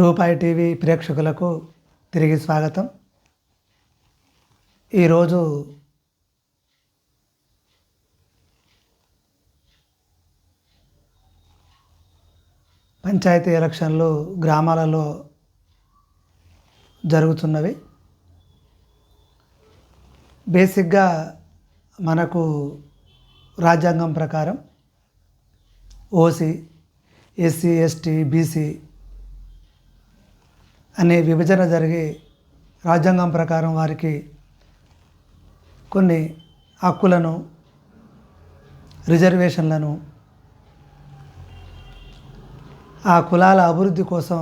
రూపాయి టీవీ ప్రేక్షకులకు తిరిగి స్వాగతం. ఈరోజు పంచాయతీ ఎలక్షన్లు గ్రామాలలో జరుగుతున్నవి. బేసిక్గా మనకు రాజ్యాంగం ప్రకారం ఓసీ, ఎస్సీ, ఎస్టీ, బీసీ అనే విభజన జరిగి రాజ్యాంగం ప్రకారం వారికి కొన్ని హక్కులను, రిజర్వేషన్లను ఆ కులాల అభివృద్ధి కోసం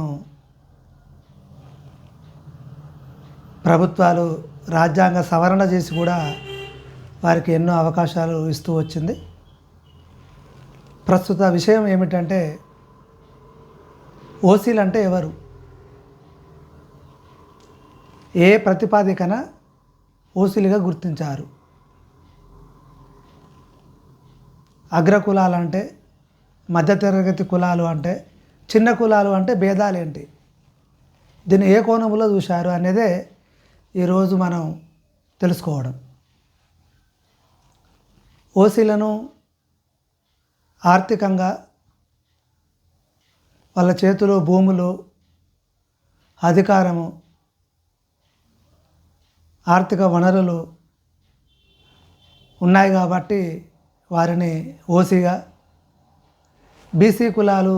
ప్రభుత్వాలు రాజ్యాంగ సవరణ చేసి కూడా వారికి ఎన్నో అవకాశాలు ఇస్తూ వచ్చింది. ప్రస్తుత విషయం ఏమిటంటే, ఓసీలు అంటే ఎవరు, ఏ ప్రతిపాదికన ఓసీలుగా గుర్తించారు? అగ్రకులాలు అంటే, మధ్యతరగతి కులాలు అంటే, చిన్న కులాలు అంటే భేదాలేంటి, దీన్ని ఏ కోణంలో చూశారు అనేదే ఈరోజు మనం తెలుసుకోవడం. ఓసీలను ఆర్థికంగా వాళ్ళ చేతిలో భూములు, అధికారము, ఆర్థిక వనరులు ఉన్నాయి కాబట్టి వారిని ఓసీగా, బీసీ కులాలు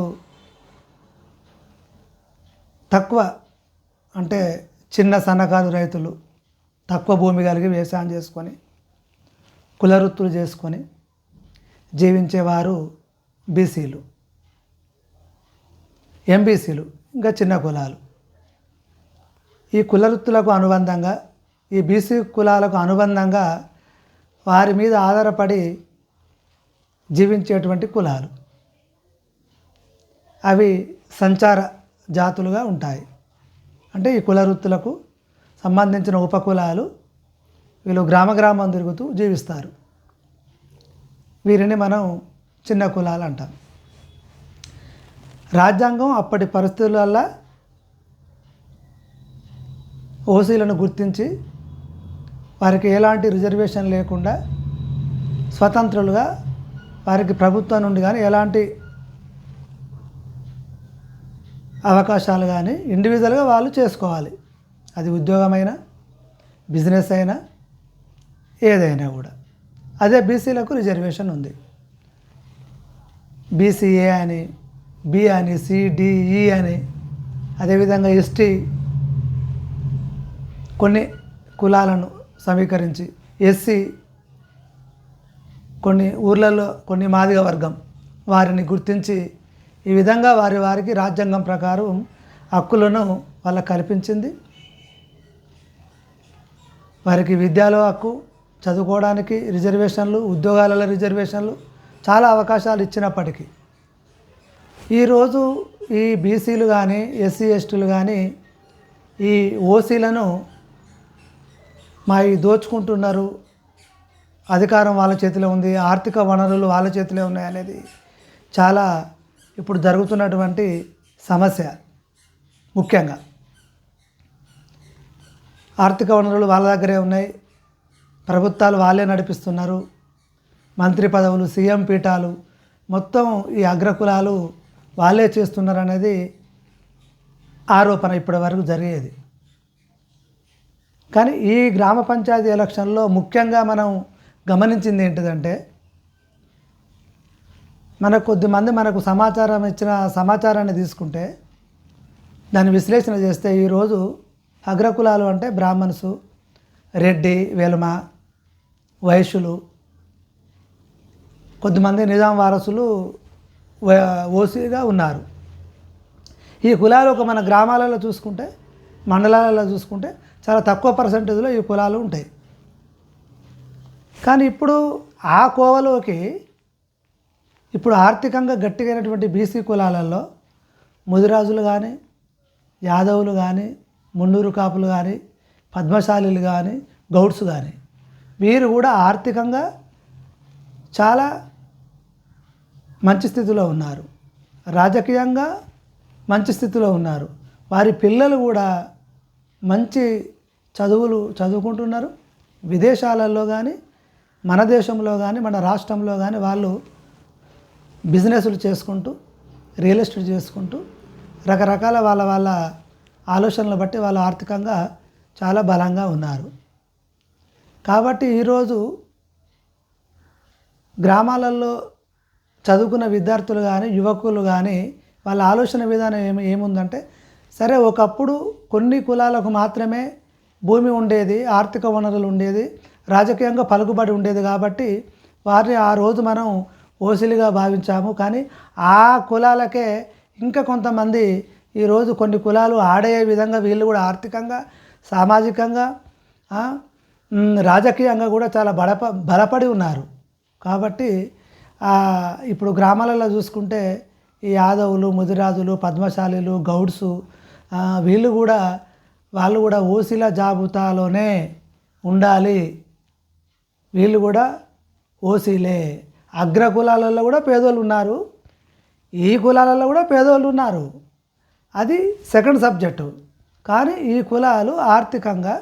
తక్కువ అంటే చిన్న సన్నకారు రైతులు, తక్కువ భూమి కలిగి వ్యవసాయం చేసుకొని కుల వృత్తులు చేసుకొని జీవించేవారు బీసీలు. ఎంబీసీలు ఇంకా చిన్న కులాలు. ఈ కుల వృత్తులకు అనుబంధంగా, ఈ బీసీ కులాలకు అనుబంధంగా వారి మీద ఆధారపడి జీవించేటువంటి కులాలు అవి సంచార జాతులుగా ఉంటాయి. అంటే ఈ కుల వృత్తులకు సంబంధించిన ఉపకులాలు వీళ్ళు గ్రామం తిరుగుతూ జీవిస్తారు. వీరిని మనం చిన్న కులాలు అంటాం. రాజ్యాంగం అప్పటి పరిస్థితులలో ఓసీలను గుర్తించి వారికి ఎలాంటి రిజర్వేషన్ లేకుండా స్వతంత్రులుగా వారికి ప్రభుత్వం నుండి కానీ ఎలాంటి అవకాశాలు కానీ ఇండివిజువల్గా వాళ్ళు చేసుకోవాలి. అది ఉద్యోగమైనా, బిజినెస్ అయినా, ఏదైనా కూడా. అదే బీసీలకు రిజర్వేషన్ ఉంది. బీసీఏ అని, బి అని, సిడిఈ అని, అదేవిధంగా ఎస్టీ కొన్ని కులాలను సమీకరించి, ఎస్సీ కొన్ని ఊర్లలో కొన్ని మాదిగ వర్గం వారిని గుర్తించి ఈ విధంగా వారికి రాజ్యాంగం ప్రకారం హక్కులను వాళ్ళకు కల్పించింది. వారికి విద్యలో హక్కు, చదువుకోవడానికి రిజర్వేషన్లు, ఉద్యోగాలలో రిజర్వేషన్లు, చాలా అవకాశాలు ఇచ్చినప్పటికీ ఈరోజు ఈ బీసీలు కానీ, ఎస్సీ, ఎస్టీలు కానీ ఈ ఓసీలను దోచుకుంటున్నారు, అధికారం వాళ్ళ చేతిలో ఉంది, ఆర్థిక వనరులు వాళ్ళ చేతిలో ఉన్నాయి అనేది చాలా ఇప్పుడు జరుగుతున్నటువంటి సమస్య. ముఖ్యంగా ఆర్థిక వనరులు వాళ్ళ దగ్గరే ఉన్నాయి, ప్రభుత్వాలు వాళ్ళే నడిపిస్తున్నారు, మంత్రి పదవులు, సీఎం పీఠాలు మొత్తం ఈ అగ్రకులాలు వాళ్ళే చేస్తున్నారు అనేది ఆరోపణ ఇప్పటి వరకు జరిగేది. కానీ ఈ గ్రామ పంచాయతీ ఎలక్షన్లో ముఖ్యంగా మనం గమనించింది ఏంటిదంటే, కొద్దిమంది మనకు సమాచారం ఇచ్చిన సమాచారాన్ని తీసుకుంటే దాన్ని విశ్లేషణ చేస్తే ఈరోజు అగ్రకులాలు అంటే బ్రాహ్మణ్సు, రెడ్డి, వెలమ, వైశ్యులు, కొద్దిమంది నిజాం వారసులు ఓసీగా ఉన్నారు. ఈ కులాలు మన గ్రామాలలో చూసుకుంటే, మండలాలలో చూసుకుంటే చాలా తక్కువ పర్సంటేజ్లో ఈ కులాలు ఉంటాయి. కానీ ఇప్పుడు ఆ కోవలోకి ఇప్పుడు ఆర్థికంగా గట్టిగైనటువంటి బీసీ కులాలలో ముదిరాజులు కానీ, యాదవులు కానీ, మున్నూరు కాపులు కానీ, పద్మశాలీలు కానీ, గౌడ్స్ కానీ వీరు కూడా ఆర్థికంగా చాలా మంచి స్థితిలో ఉన్నారు, రాజకీయంగా మంచి స్థితిలో ఉన్నారు. వారి పిల్లలు కూడా మంచి చదువులు చదువుకుంటున్నారు. విదేశాలలో కానీ మన దేశంలో కానీ మన రాష్ట్రంలో కానీ వాళ్ళు బిజినెస్లు చేసుకుంటూ రియల్ ఎస్టేట్ చేసుకుంటూ రకరకాల వాళ్ళ ఆలోచనలు బట్టి వాళ్ళు ఆర్థికంగా చాలా బలంగా ఉన్నారు. కాబట్టి ఈరోజు గ్రామాలలో చదువుకున్న విద్యార్థులు కానీ యువకులు కానీ వాళ్ళ ఆలోచన విధానం ఏముందంటే, సరే ఒకప్పుడు కొన్ని కులాలకు మాత్రమే భూమి ఉండేది, ఆర్థిక వనరులు ఉండేది, రాజకీయంగా పలుకుబడి ఉండేది కాబట్టి వారిని ఆ రోజు మనం ఓసిలుగా భావించాము. కానీ ఆ కులాలకే ఇంకా కొంతమంది ఈరోజు కొన్ని కులాలు ఆడే విధంగా వీళ్ళు కూడా ఆర్థికంగా సామాజికంగా రాజకీయంగా కూడా చాలా బలపడి ఉన్నారు. కాబట్టి ఇప్పుడు గ్రామాలలో చూసుకుంటే ఈ యాదవులు, ముదిరాజులు, పద్మశాలీలు, గౌడ్సు వాళ్ళు కూడా ఓసీల జాబితాలోనే ఉండాలి. వీళ్ళు కూడా ఓసీలే. అగ్ర కులాలలో కూడా పేదోళ్ళు ఉన్నారు, ఈ కులాలలో కూడా పేదోళ్ళు ఉన్నారు. అది సెకండ్ సబ్జెక్టు. కానీ ఈ కులాలు ఆర్థికంగా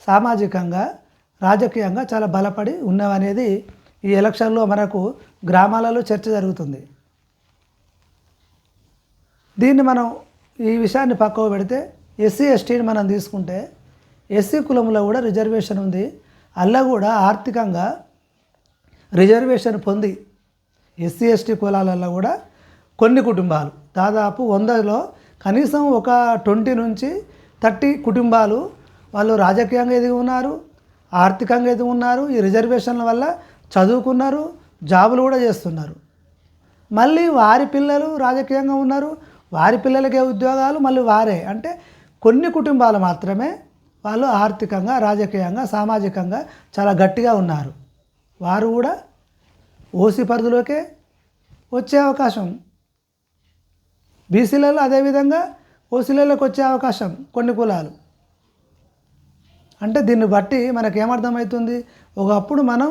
సామాజికంగా రాజకీయంగా చాలా బలపడి ఉన్నవనేది ఈ ఎలక్షన్లో మనకు గ్రామాలలో చర్చ జరుగుతుంది. దీన్ని మనం ఈ విషయాన్ని పక్కకు పెడితే ఎస్సీ ఎస్టీని మనం తీసుకుంటే ఎస్సీ కులంలో కూడా రిజర్వేషన్ ఉంది. అలా కూడా ఆర్థికంగా రిజర్వేషన్ పొంది ఎస్సీ ఎస్టీ కులాలలో కూడా కొన్ని కుటుంబాలు దాదాపు 100లో కనీసం ఒక 20 నుంచి 30 కుటుంబాలు వాళ్ళు రాజకీయంగా ఎదిగి ఉన్నారు, ఆర్థికంగా ఎదిగి ఉన్నారు. ఈ రిజర్వేషన్ల వల్ల చదువుకున్నారు, జాబులు కూడా చేస్తున్నారు. మళ్ళీ వారి పిల్లలు రాజకీయంగా ఉన్నారు, వారి పిల్లలకే ఉద్యోగాలు, మళ్ళీ వారే. అంటే కొన్ని కుటుంబాలు మాత్రమే వాళ్ళు ఆర్థికంగా రాజకీయంగా సామాజికంగా చాలా గట్టిగా ఉన్నారు. వారు కూడా ఓసీ పరిధిలోకే వచ్చే అవకాశం, బీసీలలో అదేవిధంగా ఓసీలలోకి వచ్చే అవకాశం కొన్ని కులాలు. అంటే దీన్ని బట్టి మనకేమర్థమవుతుంది, ఒకప్పుడు మనం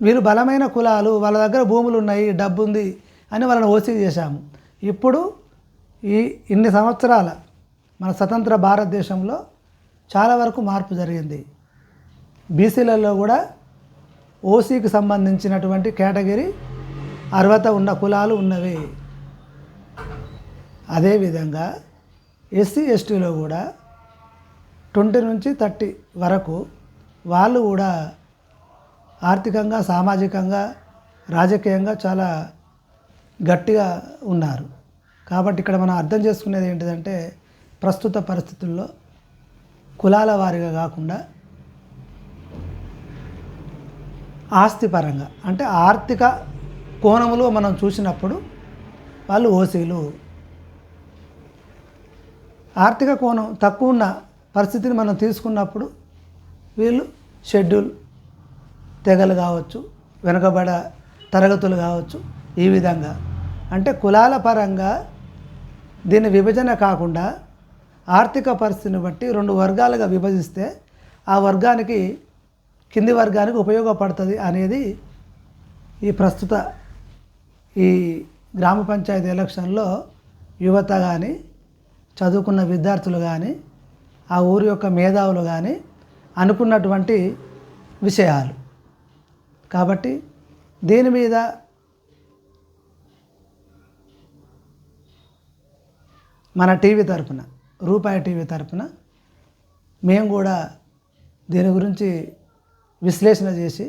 వీళ్ళు బలమైన కులాలు, వాళ్ళ దగ్గర భూములు ఉన్నాయి, డబ్బు ఉంది అని వాళ్ళని ఓసీ చేశాము. ఇప్పుడు ఇన్ని సంవత్సరాల మన స్వతంత్ర భారతదేశంలో చాలా వరకు మార్పు జరిగింది. బీసీలలో కూడా ఓసీకి సంబంధించినటువంటి కేటగిరీ అర్హత ఉన్న కులాలు ఉన్నవి. అదేవిధంగా ఎస్సీ ఎస్టీలో కూడా 20 నుంచి 30 వరకు వాళ్ళు కూడా ఆర్థికంగా సామాజికంగా రాజకీయంగా చాలా గట్టిగా ఉన్నారు. కాబట్టి ఇక్కడ మనం అర్థం చేసుకునేది ఏంటిదంటే, ప్రస్తుత పరిస్థితుల్లో కులాల వారీగా కాకుండా ఆస్తిపరంగా అంటే ఆర్థిక కోణంలో మనం చూసినప్పుడు వాళ్ళు ఓసీలు. ఆర్థిక కోణం తక్కువ ఉన్న పరిస్థితిని మనం తీసుకున్నప్పుడు వీళ్ళు షెడ్యూల్ తెగలు కావచ్చు, వెనుకబడ తరగతులు కావచ్చు. ఈ విధంగా అంటే కులాల పరంగా దీని విభజన కాకుండా ఆర్థిక పరిస్థితిని బట్టి 2 వర్గాలుగా విభజిస్తే ఆ వర్గానికి కింది వర్గానికి ఉపయోగపడుతుంది అనేది ఈ ప్రస్తుత ఈ గ్రామ పంచాయతీ ఎలక్షన్లో యువత కానీ చదువుకున్న విద్యార్థులు కానీ ఆ ఊరి యొక్క మేధావులు కానీ అనుకున్నటువంటి విషయాలు. కాబట్టి దీని మీద మన టీవీ తరపున, రూపాయి టీవీ తరపున మేము కూడా దీని గురించి విశ్లేషణ చేసి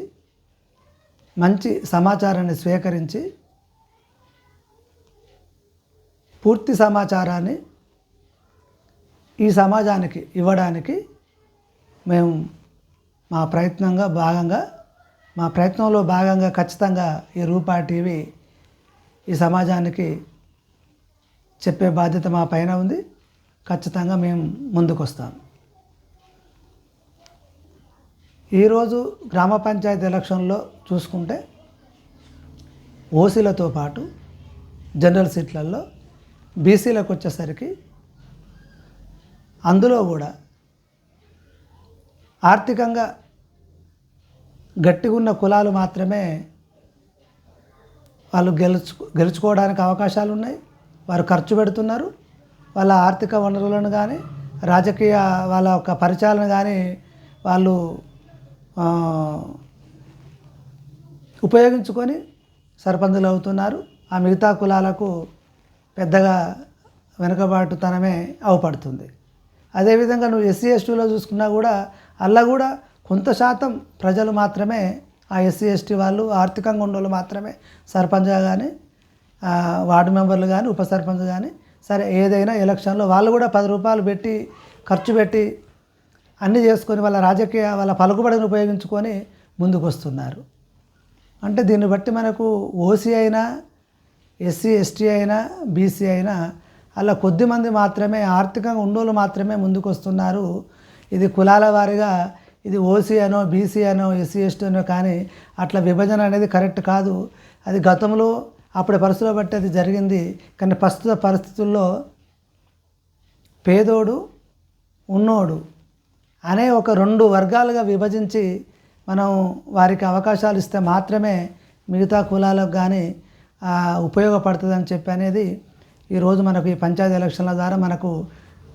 మంచి సమాచారాన్ని స్వీకరించి పూర్తి సమాచారాన్ని ఈ సమాజానికి ఇవ్వడానికి మేము మా ప్రయత్నంలో భాగంగా ఖచ్చితంగా ఈ రూపాయి టీవీ ఈ సమాజానికి చెప్పే బాధ్యత మా పైన ఉంది. ఖచ్చితంగా మేము ముందుకు వస్తాం. ఈరోజు గ్రామ పంచాయతీ ఎలక్షన్లో చూసుకుంటే ఓసీలతో పాటు జనరల్ సీట్లలో బీసీలకు వచ్చేసరికి అందులో కూడా ఆర్థికంగా గట్టిగా ఉన్న కులాలు మాత్రమే వాళ్ళు గెలుచుకోవడానికి అవకాశాలు ఉన్నాయి. వారు ఖర్చు పెడుతున్నారు, వాళ్ళ ఆర్థిక వనరులను కానీ రాజకీయ వాళ్ళ యొక్క పరిచయాలను కానీ వాళ్ళు ఆ, ఉపయోగించుకొని సర్పంచులు అవుతున్నారు. ఆ మిగతా కులాలకు పెద్దగా వెనుకబాటుతనమే అవపడుతుంది. అదేవిధంగా నువ్వు ఎస్సీ ఎస్టీలో చూసుకున్నా కూడా అలా కూడా కొంత శాతం ప్రజలు మాత్రమే ఆ ఎస్సీ ఎస్టీ వాళ్ళు ఆర్థికంగా ఉన్నోళ్ళు మాత్రమే సర్పంచ్గా కానీ వార్డు మెంబర్లు కానీ ఉప సర్పంచ్ కానీ సరే ఏదైనా ఎలక్షన్లో వాళ్ళు కూడా 10 రూపాయలు పెట్టి ఖర్చు పెట్టి అన్నీ చేసుకొని వాళ్ళ పలుకుబడిని ఉపయోగించుకొని ముందుకు వస్తున్నారు. అంటే దీన్ని బట్టి మనకు ఓసీ అయినా ఎస్సీ ఎస్టీ అయినా బీసీ అయినా అలా కొద్దిమంది మాత్రమే ఆర్థికంగా ఉన్నోళ్ళు మాత్రమే ముందుకు వస్తున్నారు. ఇది కులాల వారీగా ఇది ఓసీ అనో బీసీ అనో ఎస్సీ ఎస్టీ అనో కానీ అట్లా విభజన అనేది కరెక్ట్ కాదు. అది గతంలో అప్పటి పరిస్థితులు బట్టి అది జరిగింది. కానీ ప్రస్తుత పరిస్థితుల్లో పేదోడు ఉన్నోడు అనే ఒక 2 వర్గాలుగా విభజించి మనం వారికి అవకాశాలు ఇస్తే మాత్రమే మిగతా కులాలకు కానీ ఉపయోగపడుతుందని చెప్పి అనేది ఈరోజు మనకు ఈ పంచాయతీ ఎలక్షన్ల ద్వారా మనకు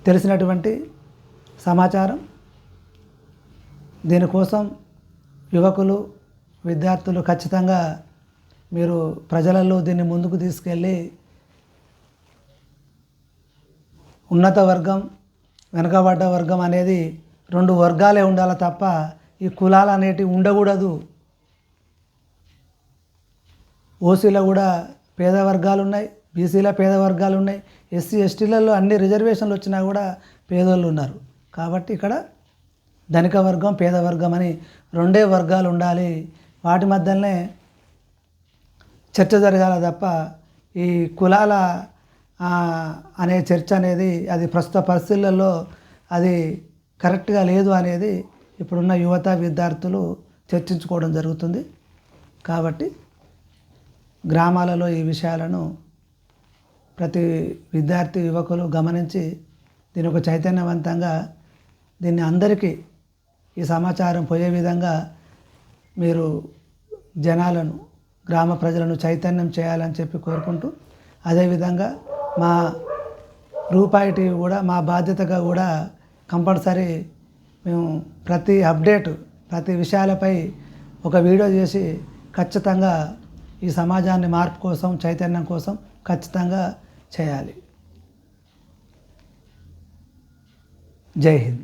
తెలిసినటువంటి సమాచారం. దీనికోసం యువకులు విద్యార్థులు ఖచ్చితంగా మీరు ప్రజలలో దీన్ని ముందుకు తీసుకెళ్ళి ఉన్నత వర్గం వెనుకబడ్డ వర్గం అనేది 2 వర్గాలే ఉండాలి తప్ప ఈ కులాలు అనేటివి ఉండకూడదు. ఓసీలో కూడా పేద వర్గాలు ఉన్నాయి, బీసీలో పేద వర్గాలు ఉన్నాయి, ఎస్సీ ఎస్టీలలో అన్ని రిజర్వేషన్లు వచ్చినా కూడా పేదోళ్ళు ఉన్నారు. కాబట్టి ఇక్కడ ధనిక వర్గం పేద వర్గం అని 2 వర్గాలు ఉండాలి. వాటి మధ్యలోనే చర్చ జరగాలి తప్ప ఈ కులాల అనే చర్చ అనేది అది ప్రస్తుత పరిస్థితులలో అది కరెక్ట్గా లేదు అనేది ఇప్పుడున్న యువత విద్యార్థులు చర్చించుకోవడం జరుగుతుంది. కాబట్టి గ్రామాలలో ఈ విషయాలను ప్రతి విద్యార్థి యువకులు గమనించి దీని ఒక చైతన్యవంతంగా దీన్ని అందరికీ ఈ సమాచారం పోయే విధంగా మీరు జనాలను గ్రామ ప్రజలను చైతన్యం చేయాలని చెప్పి కోరుకుంటూ, అదేవిధంగా మా రూపాయి టీవీ కూడా మా బాధ్యతగా కూడా కంపల్సరీ మేము ప్రతి అప్డేట్ ప్రతి విషయాలపై ఒక వీడియో చేసి ఖచ్చితంగా ఈ సమాజాన్ని మార్పు కోసం చైతన్యం కోసం ఖచ్చితంగా చేయాలి. జై హింద్.